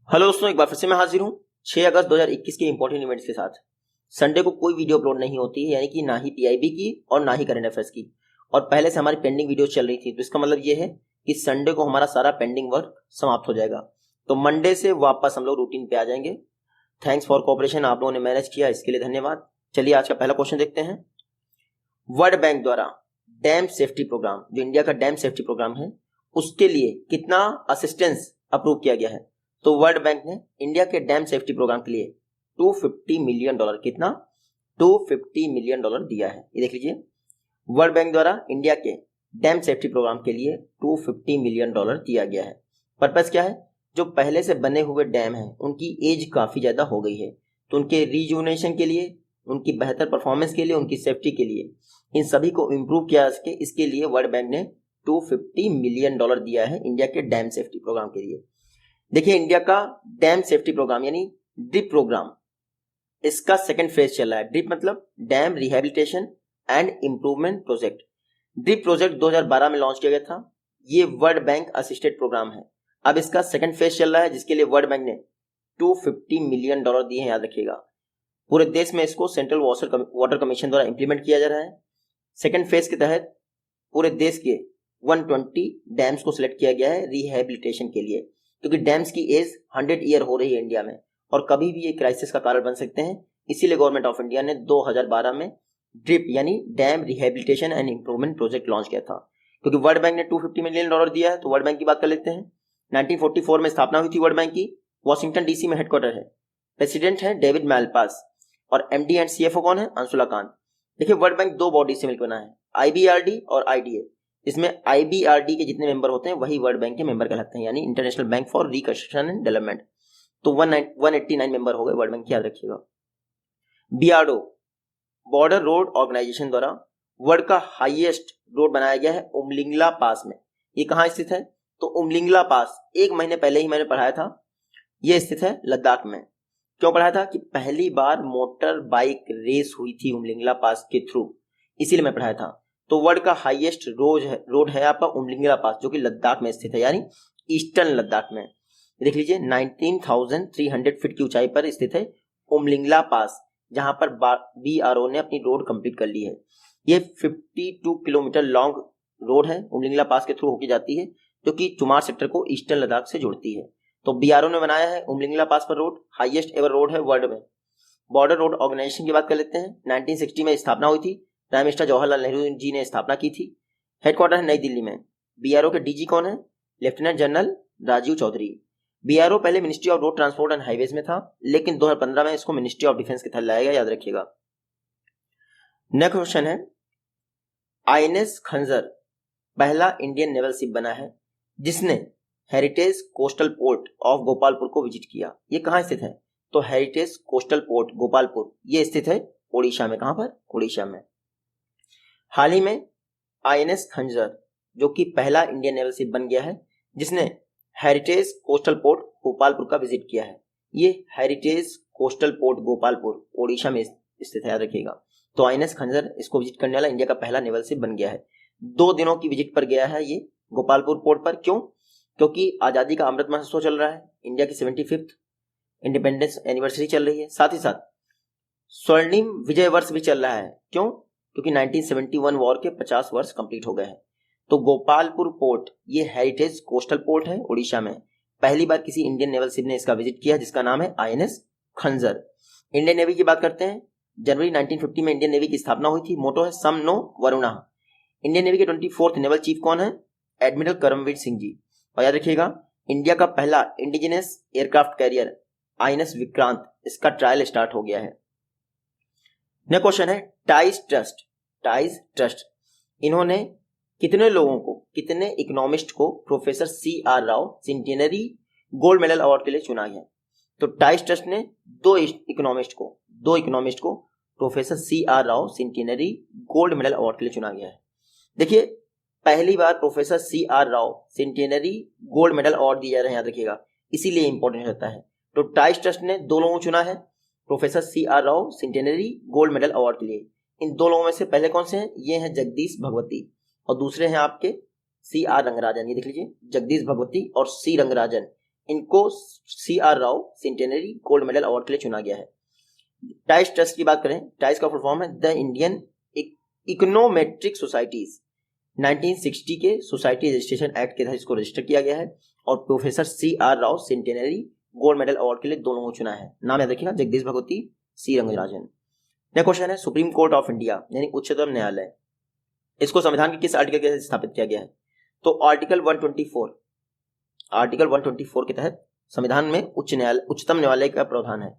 Hello दोस्तों, एक बार फिर से मैं हाजिर हूँ 6 अगस्त 2021 के इंपॉर्टेंट इवेंट्स के साथ। संडे को कोई वीडियो अपलोड नहीं होती है, यानी कि ना ही पीआईबी की और ना ही करंट अफेयर्स की। और पहले से हमारी पेंडिंग वीडियो चल रही थी, तो इसका मतलब ये है कि संडे को हमारा सारा पेंडिंग वर्क समाप्त हो जाएगा। तो मंडे से वापस हम लोग रूटीन पे आ जाएंगे। थैंक्स फॉर कोऑपरेशन, आप लोगों ने मैनेज किया, इसके लिए धन्यवाद। चलिए आज का पहला क्वेश्चन देखते हैं। वर्ल्ड बैंक द्वारा डैम सेफ्टी प्रोग्राम, जो इंडिया का डैम सेफ्टी प्रोग्राम है, उसके लिए कितना असिस्टेंस अप्रूव किया गया है? तो वर्ल्ड बैंक ने इंडिया के डैम सेफ्टी प्रोग्राम के लिए $250 मिलियन, कितना? $250 मिलियन दिया है। ये देख लीजिए, वर्ल्ड बैंक द्वारा इंडिया के डैम सेफ्टी प्रोग्राम के लिए $250 मिलियन दिया गया है। पर्पस क्या है? जो पहले से बने हुए डैम हैं उनकी एज काफी ज्यादा हो गई है, तो उनके रिजुवनेशन के लिए, उनकी बेहतर परफॉर्मेंस के लिए, उनकी सेफ्टी के लिए, इन सभी को इम्प्रूव किया जा सके, इसके लिए वर्ल्ड बैंक ने $250 मिलियन दिया है इंडिया के डैम सेफ्टी प्रोग्राम के लिए। देखिए, इंडिया का डैम सेफ्टी प्रोग्राम यानी ड्रिप प्रोग्राम, इसका सेकंड फेज चल रहा है। ड्रिप मतलब dam rehabilitation and improvement project. Drip project 2012 में लॉन्च किया गया था। ये वर्ल्ड बैंक असिस्टेड प्रोग्राम है। अब इसका सेकंड फेज चल रहा है, जिसके लिए वर्ल्ड बैंक ने $250 मिलियन दिए हैं, याद रखिएगा। पूरे देश में इसको सेंट्रल वाटर कमीशन द्वारा इंप्लीमेंट किया जा रहा है। सेकंड फेज के तहत पूरे देश के 120 डैम्स को सिलेक्ट किया गया है रिहेबिलिटेशन के लिए, क्योंकि डैम्स की एज 100 ईयर हो रही है इंडिया में और कभी भी ये क्राइसिस का कारण बन सकते हैं। इसीलिए गवर्नमेंट ऑफ इंडिया ने 2012 में ड्रिप यानी dam rehabilitation and improvement project launch किया था। क्योंकि वर्ल्ड बैंक ने $250 मिलियन दिया है, तो वर्ल्ड बैंक की बात कर लेते हैं। 1944 में स्थापना हुई थी वर्ल्ड बैंक की। वॉशिंगटन डीसी में हेडक्वार्टर है। प्रेसिडेंट है डेविड मैलपास और एमडी एंड सीएफओ कौन है? अंशुला कांत। देखिए, वर्ल्ड बैंक दो बॉडी से मिलकर बना है, आईबीआरडी और आईडीए। इसमें आईबीआरडी के जितने मेंबर होते हैं वही वर्ल्ड बैंक के मेंबर कहलाते हैं, यानी international bank for reconstruction and development. तो 189 मेंबर हो गए वर्ल्ड बैंक के, याद रखिएगा। बीआरओ बॉर्डर रोड ऑर्गेनाइजेशन द्वारा वर्ल्ड का हाईएस्ट रोड बनाया गया है उमलिंगला पास में। ये कहाँ स्थित है? तो उमलिंगला पास 1 महीने पहले ही मैंने पढ़ाया था। यह स्थित है लद्दाख में। क्यों पढ़ाया था? कि पहली बार मोटर बाइक रेस हुई थी उमलिंगला पास के थ्रू, इसीलिए मैं पढ़ाया था। तो वर्ल्ड का हाईएस्ट रोड है आपका उमलिंगला पास, जो कि लद्दाख में स्थित है, यानी ईस्टर्न लद्दाख में। देख लीजिए, 19,300 फीट की ऊंचाई पर स्थित है उमलिंगला पास, जहां पर बीआरओ ने अपनी रोड कंप्लीट कर ली है। ये 52 किलोमीटर लॉन्ग रोड है, उमलिंगला पास के थ्रू होकर जाती है, जो कि चुमार सेक्टर को ईस्टर्न लद्दाख से जोड़ती है। तो बीआरओ ने बनाया है उमलिंगला पास पर रोड, हाईएस्ट एवर रोड है वर्ल्ड में। बॉर्डर रोड ऑर्गेनाइजेशन की बात कर लेते हैं। 1960 में स्थापना हुई थी। प्राइम मिनिस्टर जवाहरलाल नेहरू जी ने स्थापना की थी। हेडक्वार्टर है नई दिल्ली में। बीआरओ के डीजी कौन है? Lieutenant general Rajeev Chaudhary. BRO पहले ministry of road transport and highways में था, लेकिन 2015 में इसको मिनिस्ट्री ऑफ डिफेंस के तहत लाया गया, याद रखिएगा। नेक्स्ट क्वेश्चन है, आईएनएस खंजर पहला इंडियन नेवल शिप बना है जिसने heritage coastal port of Gopalpur को विजिट किया। ये कहाँ स्थित है? तो हेरिटेज कोस्टल पोर्ट गोपालपुर ये स्थित है ओडिशा में। कहां पर? ओडिशा में। हाल ही में आईएनएस खंजर, जो कि पहला इंडियन नेवल शिप बन गया है जिसने हेरिटेज कोस्टल पोर्ट गोपालपुर का विजिट किया है। ये heritage coastal port Gopalpur Odisha में स्थित है, याद रखिएगा। तो आईएनएस खंजर इसको विजिट करने वाला इंडिया का पहला नेवल शिप बन गया है। 2 दिनों की विजिट पर गया है ये गोपालपुर पोर्ट पर। क्यों? क्योंकि आजादी का अमृत महोत्सव चल रहा है, इंडिया की 75th इंडिपेंडेंस एनिवर्सरी चल रही है, साथ ही साथ स्वर्णिम विजय वर्ष भी चल रहा है। क्यों? क्योंकि 1971 वॉर के 50 वर्ष कंप्लीट हो गए हैं। तो गोपालपुर पोर्ट ये हेरिटेज कोस्टल पोर्ट है ओडिशा में। पहली बार किसी इंडियन नेवल शिप ने इसका विजिट किया, जिसका नाम है आईएनएस खंजर। इंडियन नेवी की बात करते हैं। जनवरी 1950 में इंडियन नेवी की स्थापना हुई थी। मोटो है सम नो वरुणा। इंडियन नेवी के 24th नेवल चीफ कौन है? एडमिरल करमवीर सिंह जी। और याद रखिएगा, इंडिया का पहला indigenous aircraft carrier INS Vikrant, इसका ट्रायल स्टार्ट हो गया है। नेक्स्ट क्वेश्चन है, टाइज ट्रस्ट इन्होंने कितने लोगों को, कितने इकोनॉमिस्ट को professor CR Rao centenary gold medal award के लिए चुना है? तो टाइज ट्रस्ट ने दो इकोनॉमिस्ट को professor CR Rao centenary gold medal award के लिए चुना गया है। देखिए, पहली बार professor CR Rao centenary gold medal award दिए जा रहे हैं, याद रखिएगा, इसीलिए इंपॉर्टेंट होता है। तो टाइज ट्रस्ट ने 2 लोगों को चुना है professor CR Rao centenary gold medal award के लिए। इन 2 लोगों में से पहले कौन से हैं? ये हैं जगदीश भगवती और दूसरे हैं आपके CR रंगराजन। ये देख लीजिए, जगदीश भगवती और C रंगराजन, इनको CR Rao centenary gold medal award के लिए चुना गया है। टाइस ट्रस्ट की बात करें, टाइस का फुल फॉर्म है द इंडियन इकोनोमेट्रिक सोसाइटीज। 1960 के सोसाइटी रजिस्ट्रेशन एक्ट के तहत इसको रजिस्टर किया गया है और professor CR Rao centenary gold medal award के लिए दोनों को चुना है। नाम याद रखिएगा, जगदीश भगवती, सी रंगराजन। नेक्स्ट क्वेश्चन है सुप्रीम कोर्ट ऑफ इंडिया यानी उच्चतम न्यायालय, इसको संविधान के किस आर्टिकल के तहत स्थापित किया गया है? तो आर्टिकल 124 के तहत संविधान में उच्चतम न्यायालय का प्रावधान है।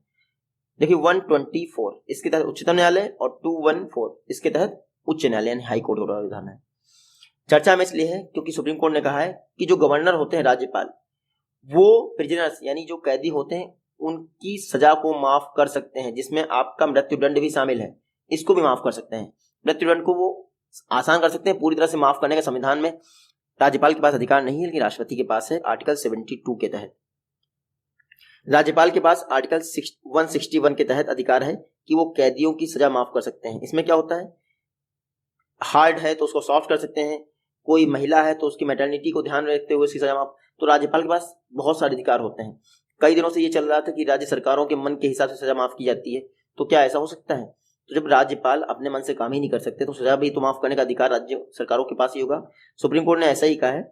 देखिए 124 इसके तहत उच्चतम न्यायालय और 214 इसके तहत उच्च न्यायालय यानी हाई कोर्ट का प्रावधान है। चर्चा में इसलिए है क्योंकि सुप्रीम कोर्ट ने कहा है कि जो गवर्नर होते हैं, राज्यपाल, वो प्रिजनर्स यानी जो कैदी होते हैं उनकी सजा को माफ कर सकते हैं, जिसमें आपका मृत्युदंड भी शामिल है, इसको भी माफ कर सकते हैं। मृत्युदंड को वो आसान कर सकते हैं, पूरी तरह से माफ करने का संविधान में राज्यपाल के पास अधिकार नहीं है, लेकिन राष्ट्रपति के पास है। आर्टिकल 72 के तहत राज्यपाल के पास आर्टिकल 161 के तहत अधिकार है कि वो कैदियों की सजा माफ कर सकते हैं। इसमें क्या होता है, हार्ड है तो उसको सॉफ्ट कर सकते हैं, कोई महिला है तो उसकी मैटरनिटी को ध्यान रखते हुए उसकी सजा माफ। तो राज्यपाल के पास बहुत सारे अधिकार होते हैं। कई दिनों से ये चल रहा था कि राज्य सरकारों के मन के हिसाब से सजा माफ की जाती है, तो क्या ऐसा हो सकता है? तो जब राज्यपाल अपने मन से काम ही नहीं कर सकते तो सजा भी तो माफ करने का अधिकार राज्य सरकारों के पास ही होगा। सुप्रीम कोर्ट ने ऐसा ही कहा है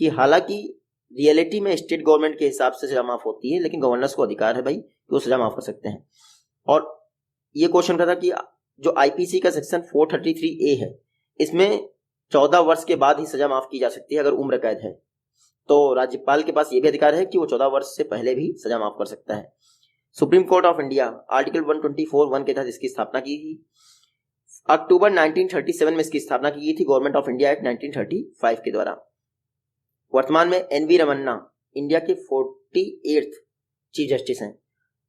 कि हालांकि रियलिटी में स्टेट गवर्नमेंट के हिसाब से सजा माफ होती है, लेकिन गवर्नर्स को अधिकार है भाई कि वो सजा माफ कर सकते हैं। और ये क्वेश्चन था कि जो आईपीसी का सेक्शन 433A है, इसमें 14 वर्ष के बाद ही सजा माफ की जा सकती है अगर उम्र कैद है। तो राज्यपाल के पास ये भी अधिकार है कि वो 14 वर्ष से पहले भी सजा माफ कर सकता है। Supreme court of India article 124(1) के तहत इसकी स्थापना की गई। अक्टूबर 1937 में इसकी स्थापना की गई थी गवर्नमेंट ऑफ इंडिया एक्ट 1935 के द्वारा। वर्तमान में एनवी रमन्ना इंडिया के 48th चीफ जस्टिस हैं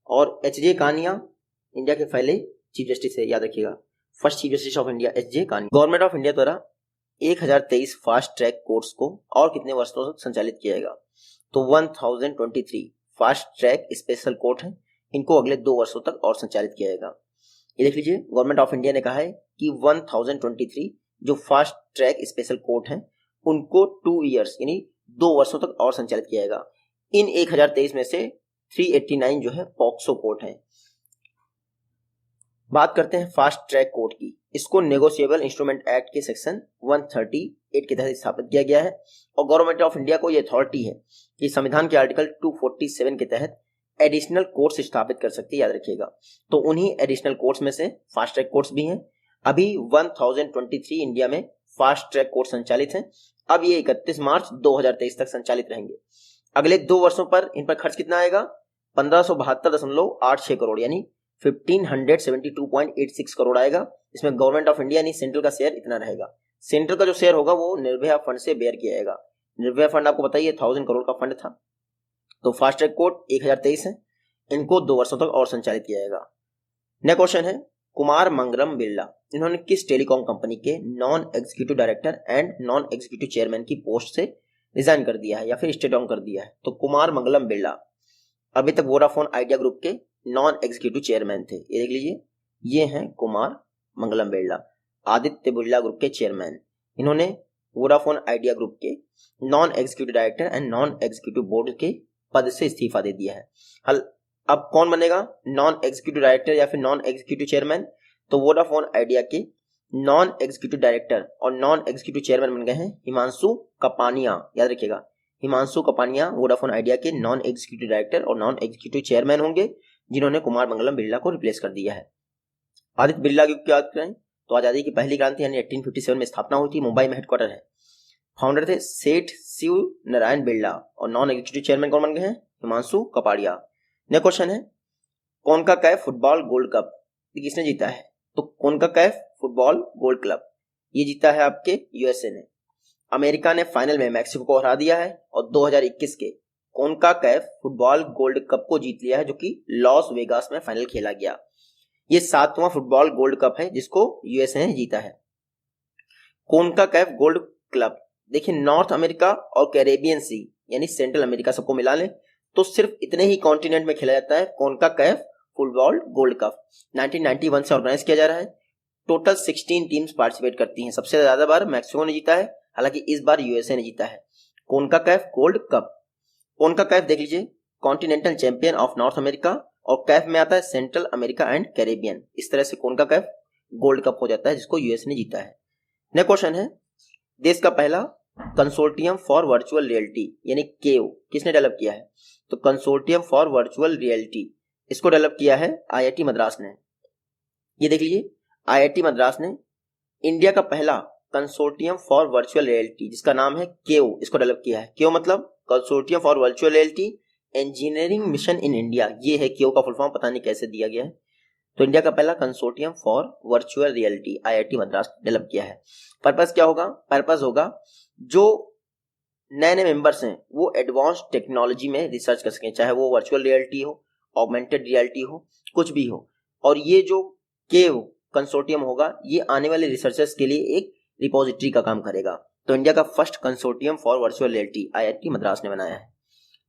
और एचजे कानिया इंडिया के पहले चीफ जस्टिस है, याद रखिएगा, first chief justice of India HJ Kania. Government of India द्वारा 1023 फास्ट ट्रैक कोर्ट्स को और कितने वर्षों तक संचालित किया जाएगा? तो 1023 फास्ट ट्रैक स्पेशल कोर्ट है, इनको अगले 2 वर्षों तक और संचालित किया जाएगा। ये देख लीजिए, गवर्नमेंट ऑफ इंडिया ने कहा है कि 1023 जो फास्ट ट्रैक स्पेशल कोर्ट हैं उनको 2 ईयर्स यानी 2 वर्षों तक और संचालित किया जाएगा। इन 1023 में से 389 जो है पॉक्सो कोर्ट है। बात करते हैं फास्ट ट्रैक कोर्ट की। इसको नेगोशिएबल इंस्ट्रूमेंट एक्ट के सेक्शन 138 के तहत स्थापित किया गया है और गवर्नमेंट ऑफ इंडिया को यह अथॉरिटी है कि संविधान के आर्टिकल 247 के तहत एडिशनल कोर्ट्स स्थापित कर सकती है, याद रखिएगा। तो उन्हीं एडिशनल कोर्ट्स में से फास्ट ट्रैक कोर्ट्स भी हैं। अभी 1023 इंडिया में फास्ट ट्रैक कोर्ट संचालित हैं। अब ये 31 मार्च 2023 तक संचालित रहेंगे। अगले 2 वर्षों पर इन पर खर्च कितना आएगा? 1572.86 करोड़ यानी 1572.86 करोड़ आएगा। इसमें गवर्नमेंट ऑफ इंडिया यानी सेंट्रल का शेयर इतना रहेगा। सेंट्रल का जो शेयर होगा वो निर्भया फंड से बेयर किया जाएगा। निर्भया फंड आपको बताइए 1000 करोड़ का फंड था। तो फास्ट ट्रैक कोर्ट 1023 है, इनको 2 वर्षों तक और संचालित किया जाएगा। नेक्स्ट क्वेश्चन है कुमार मंगलम बिरला, इन्होंने किस टेलीकॉम कंपनी के non executive director and non executive chairman की पोस्ट से रिजाइन कर दिया है या फिर स्टेप डाउन कर दिया है? तो कुमार मंगलम बिरला अभी तक वोडाफोन आइडिया ग्रुप के नॉन एग्जीक्यूटिव चेयरमैन थे। ये देख लीजिए, ये हैं कुमार मंगलम बिरला, आदित्य बिरला ग्रुप के चेयरमैन। इन्होंने वोडाफोन आइडिया ग्रुप के non executive director and non executive board के पद से इस्तीफा दे दिया है। अब कौन बनेगा नॉन एग्जीक्यूटिव डायरेक्टर या फिर नॉन एग्जीक्यूटिव चेयरमैन? तो वोडाफोन आइडिया के नॉन एग्जीक्यूटिव डायरेक्टर और नॉन एग्जीक्यूटिव चेयरमैन बन गए हैं हिमांशु कपानिया, याद रखिएगा। हिमांशु कपानिया वोडाफोन आइडिया के नॉन एग्जीक्यूटिव डायरेक्टर और नॉन एग्जीक्यूटिव चेयरमैन होंगे, जिन्होंने कुमार मंगलम बिरला को रिप्लेस कर दिया है। आदित्य बिरला की बात करें तो आजादी की पहली क्रांति यानी 1857 में स्थापना हुई थी, मुंबई में हेडक्वार्टर है। फाउंडर थे सेठ शिव नारायण बिरला और नॉन एग्जीक्यूटिव चेयरमैन कौन बन गए हैं? हिमांशु कपाड़िया। नेक्स्ट क्वेश्चन है कॉनकाकैफ फुटबॉल गोल्ड कप किसने जीता है? तो कॉनकाकैफ फुटबॉल गोल्ड कप ये जीता है आपके यूएसए ने। अमेरिका ने फाइनल में मैक्सिको को हरा दिया है और 2021 के कॉनकाकैफ फुटबॉल गोल्ड कप को जीत लिया है, जो कि लॉस वेगास में फाइनल खेला गया। ये 7वां फुटबॉल गोल्ड कप है जिसको यूएसए ने जीता है। कॉनकाकैफ गोल्ड क्लब देखिए, नॉर्थ अमेरिका और कैरेबियन सी यानी सेंट्रल अमेरिका सबको मिला ले तो सिर्फ इतने ही कॉन्टिनेंट में खेला जाता है कॉनकाकैफ फुटबॉल गोल्ड कप। 1991 से ऑर्गेनाइज किया जा रहा है। टोटल 16 टीम्स पार्टिसिपेट करती हैं। सबसे ज्यादा बार मैक्सिको ने जीता है, हालांकि इस बार यूएसए ने जीता है कॉनकाकैफ गोल्ड कप। कौन का कैफ देख लीजिए, continental champion of north America, और कैफ में आता है सेंट्रल अमेरिका एंड कैरेबियन। इस तरह से कौन का कैफ गोल्ड कप हो जाता है जिसको यूएस ने जीता है। नेक्स्ट क्वेश्चन है, देश का पहला कंसोर्टियम फॉर वर्चुअल रियलिटी यानी केव किसने डेवलप किया है? तो कंसोर्टियम फॉर वर्चुअल रियलिटी इसको डेवलप किया है आईआईटी मद्रास ने। ये देख लीजिए, आईआईटी मद्रास ने इंडिया का पहला कंसोर्टियम फॉर वर्चुअल रियलिटी जिसका नाम है केव इसको डेवलप किया है। केव मतलब consortium for virtual reality engineering mission in India, ये है केव का फुल फॉर्म, पता नहीं कैसे दिया गया है। तो इंडिया का पहला consortium for virtual reality IIT Madras develop किया है। पर्पस क्या होगा? पर्पस होगा जो नए नए मेंबर्स हैं वो एडवांस टेक्नोलॉजी में रिसर्च कर सकें, चाहे वो वर्चुअल रियलिटी हो, ऑगमेंटेड रियलिटी हो, कुछ भी हो। और ये जो केव कंसोर्टियम होगा ये आने वाले रिसर्चर्स के लिए एक रिपोजिटरी का काम करेगा। तो इंडिया का first consortium for virtual reality IIT Madras ने बनाया है।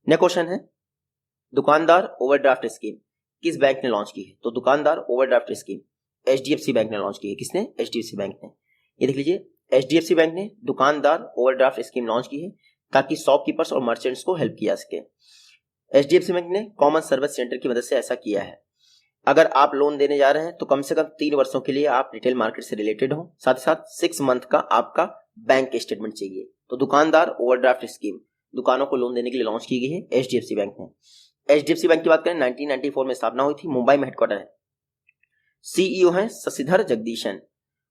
नेक्स्ट क्वेश्चन है, दुकानदार ओवरड्राफ्ट स्कीम किस बैंक ने लॉन्च की है? तो दुकानदार ओवरड्राफ्ट स्कीम एचडीएफसी बैंक ने लॉन्च की है। किसने? एचडीएफसी बैंक ने। ये देख लीजिए, एचडीएफसी बैंक ने दुकानदार ओवरड्राफ्ट स्कीम लॉन्च की है ताकि शॉपकीपर्स और मर्चेंट्स को हेल्प किया सके। एचडीएफसी बैंक ने कॉमन सर्विस सेंटर की मदद से ऐसा किया है। अगर आप लोन देने जा रहे हैं तो कम से कम 3 वर्षों के लिए आप रिटेल मार्केट से रिलेटेड हो, साथ ही साथ 6 मंथ का आपका बैंक स्टेटमेंट चाहिए। तो दुकानदार ओवरड्राफ्ट स्कीम दुकानों को लोन देने के लिए लॉन्च की गई है एचडीएफसी बैंक ने। एचडीएफसी बैंक की बात करें 1994 में स्थापना हुई थी, मुंबई में हेडक्वार्टर है। सीईओ हैं शशिधर जगदीशन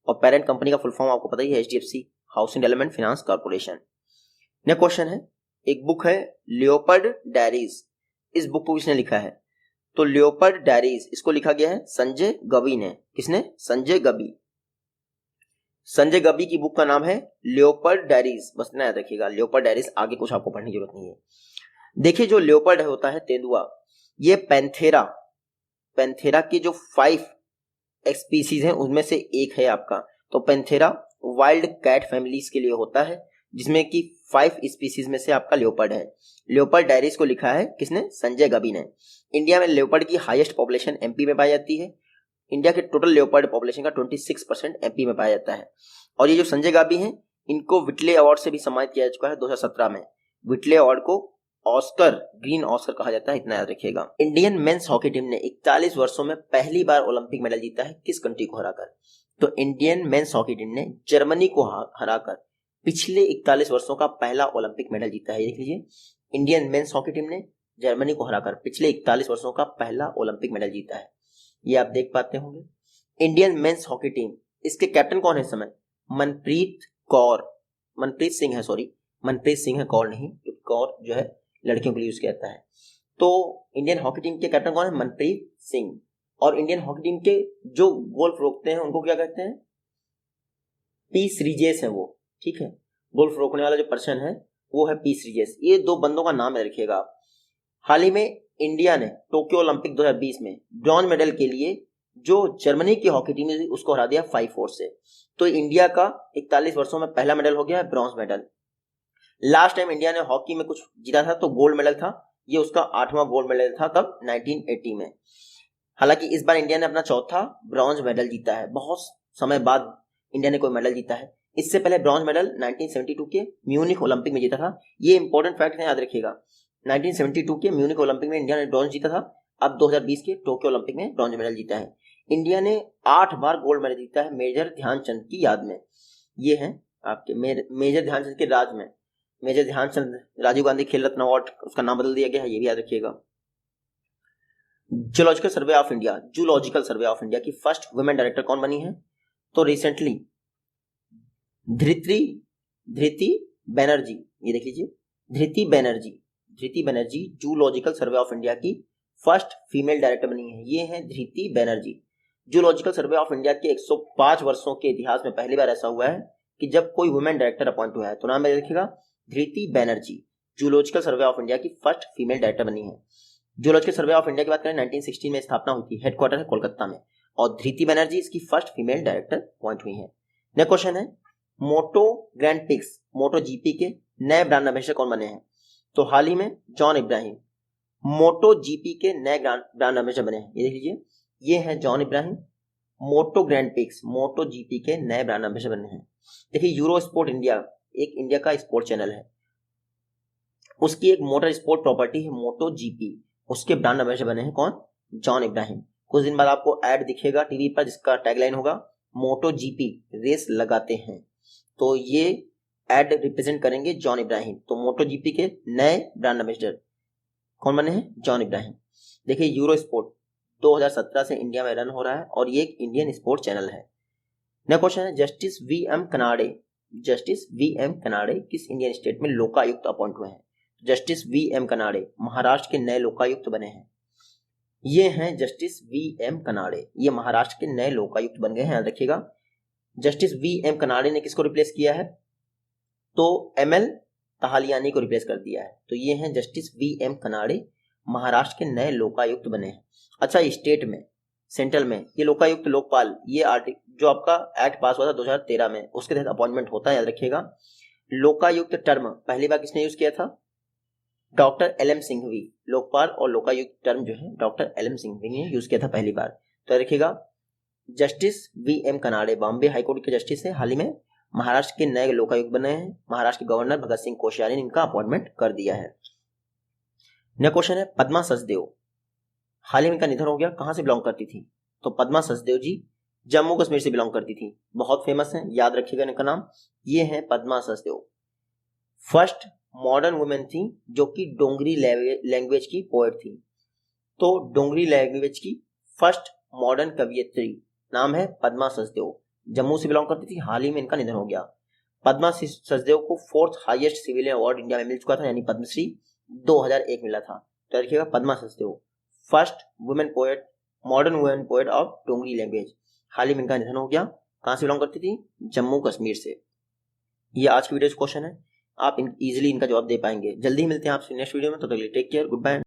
और पेरेंट कंपनी का फुल फॉर्म आपको पता ही है HDFC housing development finance corporation. Next question है, एक बुक है लियोपर्ड डायरीज, इस बुक को किसने लिखा है? तो लियोपर्ड डायरीज इसको लिखा गया है संजय गबी ने। किसने? संजय गबी। संजय गबी की बुक का नाम है लियोपर्ड डायरीज, बस इतना याद रखिएगा, लियोपर्ड डायरीज, आगे कुछ आपको पढ़ने की जरूरत नहीं है। देखिए जो लियोपर्ड होता है तेंदुआ, ये पैंथेरा की जो 5 स्पीसीज हैं उनमें से एक है आपका। तो पैंथेरा वाइल्ड कैट फैमिलीज के लिए होता है जिसमें कि 5 स्पीसीज में से आपका लियोपर्ड है। लियोपर्ड डायरीज को लिखा है किसने? संजय गबी ने। इंडिया में लियोपर्ड की हाईएस्ट पॉपुलेशन एमपी में पाई जाती है। इंडिया के टोटल लियोपर्ड पॉपुलेशन का 26% एमपी में पाया जाता है। और ये जो संजय गबी हैं इनको विटले अवार्ड से भी सम्मानित किया जा चुका है 2017 में। विटले अवार्ड को ऑस्कर, ग्रीन ऑस्कर कहा जाता है, इतना याद रखिएगा। इंडियन मेंस हॉकी टीम ने 41 वर्षों में पहली बार ओलंपिक मेडल जीता है, किस कंट्री को हराकर? तो इंडियन मेंस हॉकी टीम ने जर्मनी को हराकर पिछले 41 वर्षों का पहला ओलंपिक मेडल जीता है। देख लीजिए, इंडियन मेंस हॉकी टीम ने जर्मनी को हराकर पिछले 41 वर्षों का पहला ओलंपिक मेडल जीता है। ये आप देख पाते होंगे। इंडियन मेंस हॉकी टीम, इसके कैप्टन कौन है इस समय? मनप्रीत सिंह है, सॉरी मनप्रीत सिंह है, कौर नहीं, कौर जो है लड़कियों के लिए यूज किया है। तो इंडियन हॉकी टीम के कैप्टन कौन है? मनप्रीत सिंह। और इंडियन हॉकी टीम के जो गोल्फ रोकते हैं उनको क्या कहते हैं? पी श्रीजेश है वो, ठीक है। गोल्फ रोकने वाला जो पर्सन है वो है पी श्रीजेश। ये 2 बंदों का नाम रखिएगा आप। हाल ही में इंडिया ने टोक्यो ओलंपिक 2020 में ब्रॉन्ज मेडल के लिए जो जर्मनी की हॉकी टीम थी उसको हरा दिया 5-4 से। तो इंडिया का 41 वर्षों में पहला मेडल हो गया है bronze medal. Last time India ने हॉकी में कुछ जीता था तो गोल्ड मेडल था, ये उसका 8वां गोल्ड मेडल था, कब? 1980 में। हालांकि इस बार इंडिया ने अपना 4था ब्रॉन्ज मेडल जीता है, बहुत समय बाद इंडिया ने कोई मेडल जीता है। इससे पहले ब्रॉन्ज मेडल 1972 के म्यूनिख ओलंपिक में जीता था। ये इंपॉर्टेंट फैक्ट है, याद रखिएगा। 1972 के म्यूनिख ओलंपिक में इंडिया ने ब्रॉन्ज जीता था। अब 2020 के टोक्यो ओलंपिक में ब्रॉन्ज मेडल जीता है। इंडिया ने 8 बार गोल्ड मेडल जीता है मेजर ध्यानचंद की याद में। ये है आपके मेजर ध्यानचंद के राज में। मेजर ध्यानचंद राजीव गांधी खेल रत्न अवार्ड उसका नाम बदल दिया गया है, ये भी याद रखिएगा। जूलॉजिकल सर्वे ऑफ इंडिया की फर्स्ट वुमेन डायरेक्टर कौन बनी है? तो रिसेंटली धृति बैनर्जी, ये देख लीजिए, Dhriti Banerjee Zoological Survey of India की फर्स्ट फीमेल डायरेक्टर बनी है। ये है Dhriti Banerjee. Zoological Survey of India के 105 वर्षों के इतिहास में पहली बार ऐसा हुआ है कि जब कोई वुमेन डायरेक्टर अपॉइंट हुआ है। तो नाम में देखिएगा, Dhriti Banerjee Zoological Survey of India की फर्स्ट फीमेल डायरेक्टर बनी है। जूलॉजिकल सर्वे ऑफ इंडिया की बात करें 1916 में स्थापना हुई थी, हेडक्वार्टर है कोलकाता में, और धृति बैनर्जी इसकी फर्स्ट फीमेल डायरेक्टर अपॉइंट हुई है। नेक्स्ट क्वेश्चन है, मोटो ग्रैंड पिक्स मोटो जीपी के नए ब्रांड एम्बेसडर कौन बने हैं? तो हाल ही में जॉन इब्राहिम मोटो जीपी के नए ब्रांड एम्बेसडर बने हैं। ये देख लीजिए, ये है जॉन इब्राहिम, मोटो ग्रैंड पिक्स मोटो जीपी के नए ब्रांड एम्बेसडर बने हैं। देखिए, यूरो स्पोर्ट इंडिया एक इंडिया का स्पोर्ट चैनल है। उसकी एक मोटर स्पोर्ट प्रॉपर्टी है मोटो जीपी, उसके ब्रांड एम्बेसडर बने हैं कौन? जॉन इब्राहिम। कुछ दिन बाद आपको ऐड दिखेगा टीवी पर जिसका टैगलाइन होगा मोटो जीपी रेस लगाते हैं, तो ये ऐड रिप्रेजेंट करेंगे जॉन इब्राहिम। तो मोटो जीपी के नए ब्रांड एम्बेसडर कौन बने हैं? जॉन इब्राहिम। देखिए यूरो स्पोर्ट 2017 से इंडिया में रन हो रहा है और ये एक इंडियन स्पोर्ट चैनल है। नेक्स्ट क्वेश्चन है justice V M Kanade, justice V M Kanade किस इंडियन स्टेट में लोकायुक्त अपॉइंट हुए हैं? Justice V M Kanade Maharashtra के नए लोकायुक्त बने हैं। ये हैं जस्टिस वी एम कनाडे, ये महाराष्ट्र के नए लोकायुक्त बन गए हैं, याद रखिएगा। जस्टिस वी एम कनाडे ने किसको रिप्लेस किया है? तो एमएल तहालियानी को रिप्लेस कर दिया है। तो ये हैं justice V M Kanade, Maharashtra के नए लोकायुक्त बने हैं। अच्छा स्टेट में, सेंट्रल में ये लोकायुक्त लोकपाल, ये जो आपका एक्ट पास हुआ था 2013 में, उसके तहत अपॉइंटमेंट होता है, याद रखिएगा। लोकायुक्त टर्म पहली बार किसने यूज किया था? Doctor L M Singhvi. Lokpal और लोकायुक्त टर्म जो है डॉक्टर एल एम सिंघवी ने यूज किया था पहली बार। तो याद रखिएगा justice V M Kanade Bombay high court के जस्टिस है, हाल ही में महाराष्ट्र के नए लोकायुक्त बने हैं। महाराष्ट्र के गवर्नर भगत सिंह कोश्यारी ने इनका अपॉइंटमेंट कर दिया है। नेक्स्ट क्वेश्चन है पद्मा सचदेव, हाल ही में इनका निधन हो गया, कहां से बिलोंग करती थी? तो पद्मा सचदेव जी जम्मू कश्मीर से बिलोंग करती थी, बहुत फेमस है, याद रखिएगा इनका नाम। ये है Padma Sachdev, first modern women थी जो कि डोंगरी लैंग्वेज की पोएट थी। तो डोंगरी लैंग्वेज की फर्स्ट मॉडर्न कवियत्री नाम है पद्मा सचदेव, जम्मू से बिलोंग करती थी, हाल ही में इनका निधन हो गया। पद्मा सचदेव को 4th highest civilian award India में मिल चुका था, यानी पद्मश्री 2001 मिला था। तो देखिएगा Padma Sachdev first women poet, modern women poet of Dogri language, हाल ही में इनका निधन हो गया। कहां से बिलोंग करती थी? जम्मू कश्मीर से। ये आज की वीडियो क्वेश्चन है, आप इजीली इनका जवाब दे पाएंगे। जल्दी ही मिलते हैं आपसे नेक्स्ट वीडियो में, तो टेक केयर, गुड बाय।